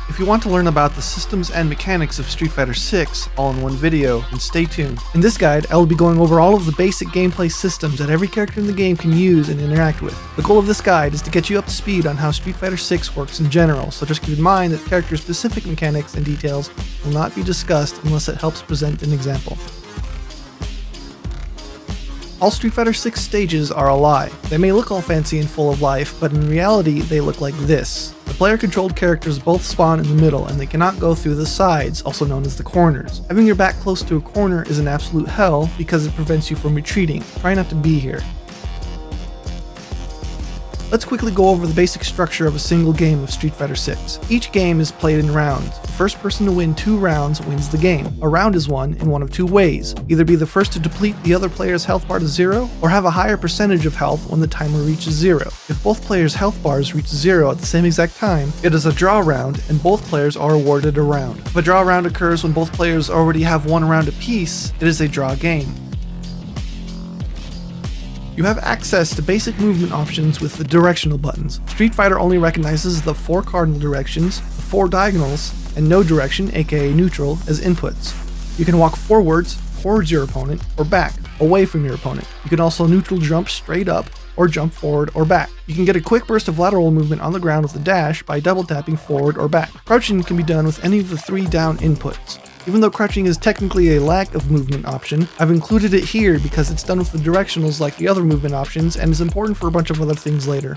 If you want to learn about the systems and mechanics of Street Fighter 6 all in one video, then stay tuned. In this guide, I will be going over all of the basic gameplay systems that every character in the game can use and interact with. The goal of this guide is to get you up to speed on how Street Fighter 6 works in general, so just keep in mind that character-specific mechanics and details will not be discussed unless it helps present an example. All Street Fighter 6 stages are a lie. They may look all fancy and full of life, but in reality they look like this. The player-controlled characters both spawn in the middle, and they cannot go through the sides, also known as the corners. Having your back close to a corner is an absolute hell because it prevents you from retreating. Try not to be here. Let's quickly go over the basic structure of a single game of Street Fighter 6. Each game is played in rounds. The first person to win 2 rounds wins the game. A round is won in one of 2 ways. Either be the first to deplete the other player's health bar to 0, or have a higher percentage of health when the timer reaches 0. If both players' health bars reach 0 at the same exact time, it is a draw round and both players are awarded a round. If a draw round occurs when both players already have 1 round apiece, it is a draw game. You have access to basic movement options with the directional buttons. Street Fighter only recognizes the 4 cardinal directions, the 4 diagonals, and no direction, aka neutral, as inputs. You can walk forwards, towards your opponent, or back, away from your opponent. You can also neutral jump straight up, or jump forward or back. You can get a quick burst of lateral movement on the ground with a dash by double tapping forward or back. Crouching can be done with any of the 3 down inputs. Even though crouching is technically a lack of movement option, I've included it here because it's done with the directionals like the other movement options and is important for a bunch of other things later.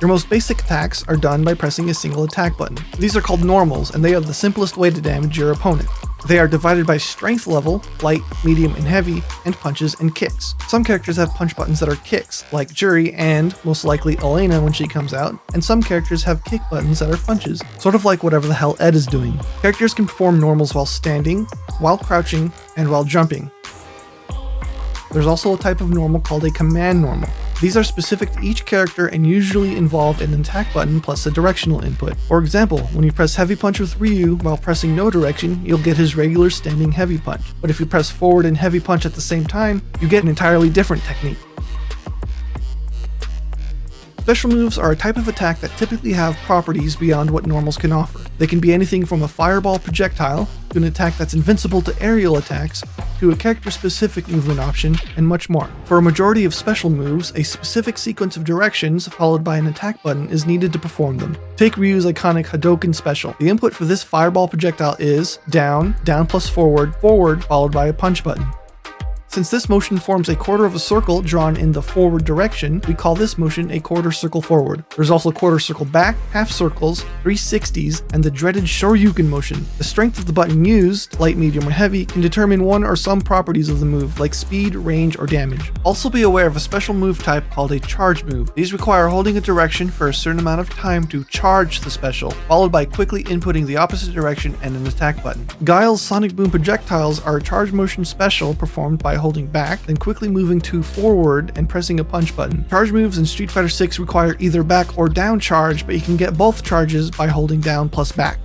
Your most basic attacks are done by pressing a single attack button. These are called normals, and they are the simplest way to damage your opponent. They are divided by strength level, light, medium, and heavy, and punches and kicks. Some characters have punch buttons that are kicks, like Jury and, most likely, Elena when she comes out, and some characters have kick buttons that are punches, sort of like whatever the hell Ed is doing. Characters can perform normals while standing, while crouching, and while jumping. There's also a type of normal called a command normal. These are specific to each character and usually involve an attack button plus a directional input. For example, when you press heavy punch with Ryu while pressing no direction, you'll get his regular standing heavy punch. But if you press forward and heavy punch at the same time, you get an entirely different technique. Special moves are a type of attack that typically have properties beyond what normals can offer. They can be anything from a fireball projectile, to an attack that's invincible to aerial attacks, to a character-specific movement option, and much more. For a majority of special moves, a specific sequence of directions followed by an attack button is needed to perform them. Take Ryu's iconic Hadouken special. The input for this fireball projectile is down, down plus forward, forward followed by a punch button. Since this motion forms a quarter of a circle drawn in the forward direction, we call this motion a quarter circle forward. There's also quarter circle back, half circles, 360s, and the dreaded Shoryuken motion. The strength of the button used, light, medium, or heavy, can determine one or some properties of the move, like speed, range, or damage. Also be aware of a special move type called a charge move. These require holding a direction for a certain amount of time to charge the special, followed by quickly inputting the opposite direction and an attack button. Guile's Sonic Boom projectiles are a charge motion special performed by holding back, then quickly moving to forward and pressing a punch button. Charge moves in Street Fighter 6 require either back or down charge, but you can get both charges by holding down plus back.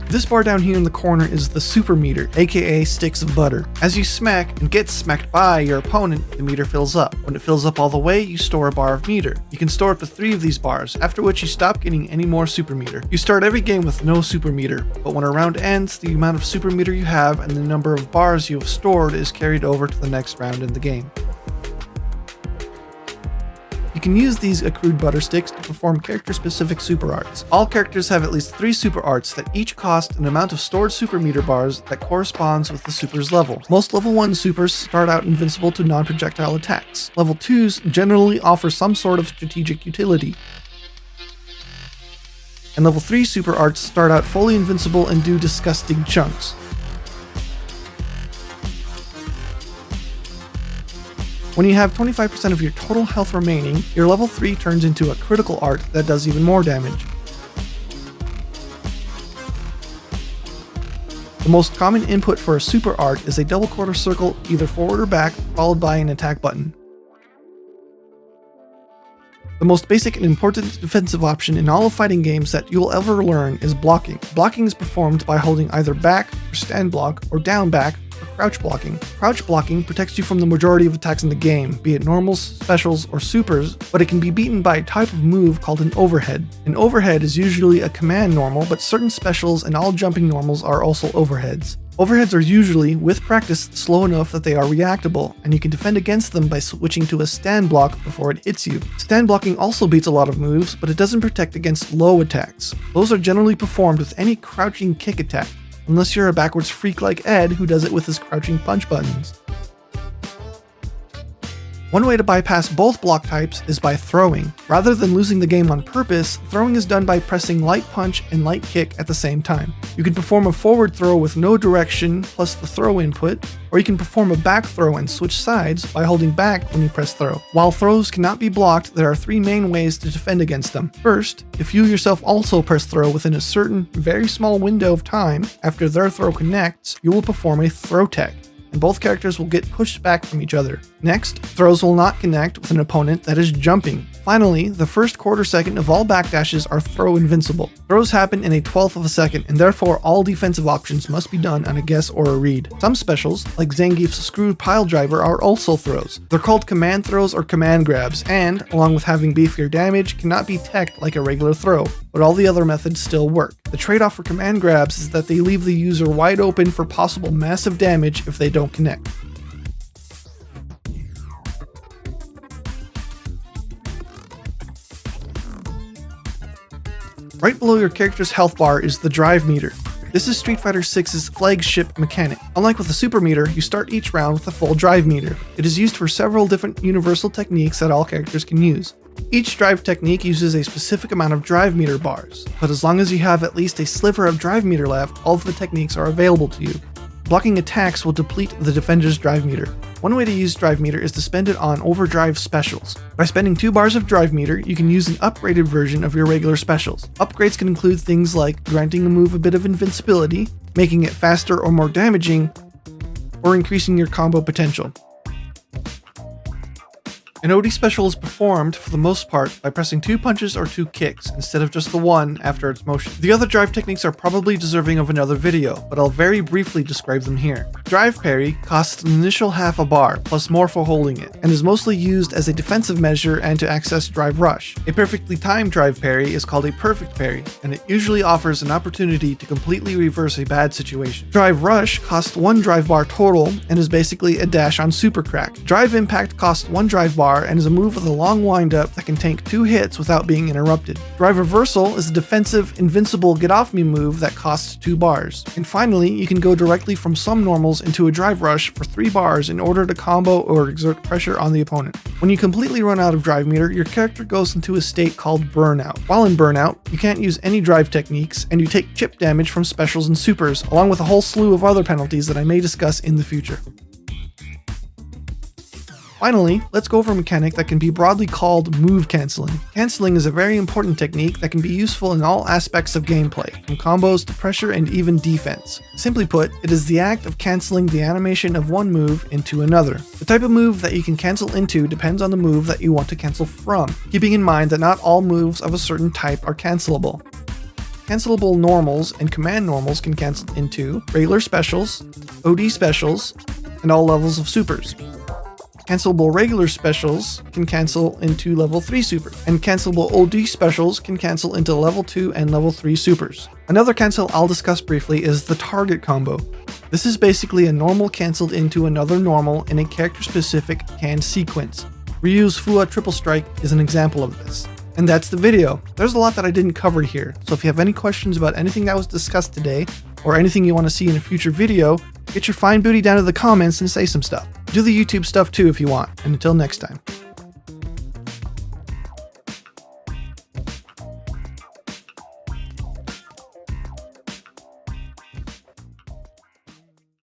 This bar down here in the corner is the super meter, aka sticks of butter. As you smack and get smacked by your opponent, the meter fills up. When it fills up all the way, you store a bar of meter. You can store up to 3 of these bars, after which you stop getting any more super meter. You start every game with no super meter, but when a round ends, the amount of super meter you have and the number of bars you have stored is carried over to the next round in the game. You can use these accrued butter sticks to perform character-specific super arts. All characters have at least 3 super arts that each cost an amount of stored super meter bars that corresponds with the super's level. Most level 1 supers start out invincible to non-projectile attacks. Level 2s generally offer some sort of strategic utility. And level 3 super arts start out fully invincible and do disgusting chunks. When you have 25% of your total health remaining, your level 3 turns into a critical art that does even more damage. The most common input for a super art is a double quarter circle either forward or back, followed by an attack button. The most basic and important defensive option in all of fighting games that you'll ever learn is blocking. Blocking is performed by holding either back or stand block or down back or crouch blocking. Crouch blocking protects you from the majority of attacks in the game, be it normals, specials, or supers, but it can be beaten by a type of move called an overhead. An overhead is usually a command normal, but certain specials and all jumping normals are also overheads. Overheads are usually, with practice, slow enough that they are reactable, and you can defend against them by switching to a stand block before it hits you. Stand blocking also beats a lot of moves, but it doesn't protect against low attacks. Those are generally performed with any crouching kick attack, unless you're a backwards freak like Ed who does it with his crouching punch buttons. One way to bypass both block types is by throwing. Rather than losing the game on purpose, throwing is done by pressing light punch and light kick at the same time. You can perform a forward throw with no direction plus the throw input, or you can perform a back throw and switch sides by holding back when you press throw. While throws cannot be blocked, there are three main ways to defend against them. First, if you yourself also press throw within a certain, very small window of time after their throw connects, you will perform a throw tech, and both characters will get pushed back from each other. Next, throws will not connect with an opponent that is jumping. Finally, the first quarter second of all backdashes are throw invincible. Throws happen in a 1/12 of a second, and therefore all defensive options must be done on a guess or a read. Some specials, like Zangief's screwed pile driver, are also throws. They're called command throws or command grabs, and, along with having beefier damage, cannot be teched like a regular throw, but all the other methods still work. The trade-off for command grabs is that they leave the user wide open for possible massive damage if they don't connect. Right below your character's health bar is the drive meter. This is Street Fighter VI's flagship mechanic. Unlike with the super meter, you start each round with a full drive meter. It is used for several different universal techniques that all characters can use. Each drive technique uses a specific amount of drive meter bars, but as long as you have at least a sliver of drive meter left, all of the techniques are available to you. Blocking attacks will deplete the defender's drive meter. One way to use drive meter is to spend it on overdrive specials. By spending 2 bars of drive meter, you can use an upgraded version of your regular specials. Upgrades can include things like granting a move a bit of invincibility, making it faster or more damaging, or increasing your combo potential. An OD special is performed, for the most part, by pressing 2 punches or 2 kicks, instead of just the one after its motion. The other drive techniques are probably deserving of another video, but I'll very briefly describe them here. Drive parry costs an initial half a bar, plus more for holding it, and is mostly used as a defensive measure and to access drive rush. A perfectly timed drive parry is called a perfect parry, and it usually offers an opportunity to completely reverse a bad situation. Drive rush costs 1 drive bar total, and is basically a dash on super crack. Drive impact costs 1 drive bar, and is a move with a long windup that can tank 2 hits without being interrupted. Drive reversal is a defensive, invincible get-off-me move that costs 2 bars. And finally, you can go directly from some normals into a drive rush for 3 bars in order to combo or exert pressure on the opponent. When you completely run out of drive meter, your character goes into a state called burnout. While in burnout, you can't use any drive techniques, and you take chip damage from specials and supers, along with a whole slew of other penalties that I may discuss in the future. Finally, let's go over a mechanic that can be broadly called move cancelling. Cancelling is a very important technique that can be useful in all aspects of gameplay, from combos to pressure and even defense. Simply put, it is the act of cancelling the animation of one move into another. The type of move that you can cancel into depends on the move that you want to cancel from, keeping in mind that not all moves of a certain type are cancelable. Cancelable normals and command normals can cancel into regular specials, OD specials, and all levels of supers. Cancelable regular specials can cancel into level 3 super, and cancelable OD specials can cancel into level 2 and level 3 supers. Another cancel I'll discuss briefly is the target combo. This is basically a normal canceled into another normal in a character-specific canned sequence. Ryu's Fua Triple Strike is an example of this. And that's the video. There's a lot that I didn't cover here, so if you have any questions about anything that was discussed today, or anything you want to see in a future video, get your fine booty down to the comments and say some stuff. Do the YouTube stuff too if you want, and until next time.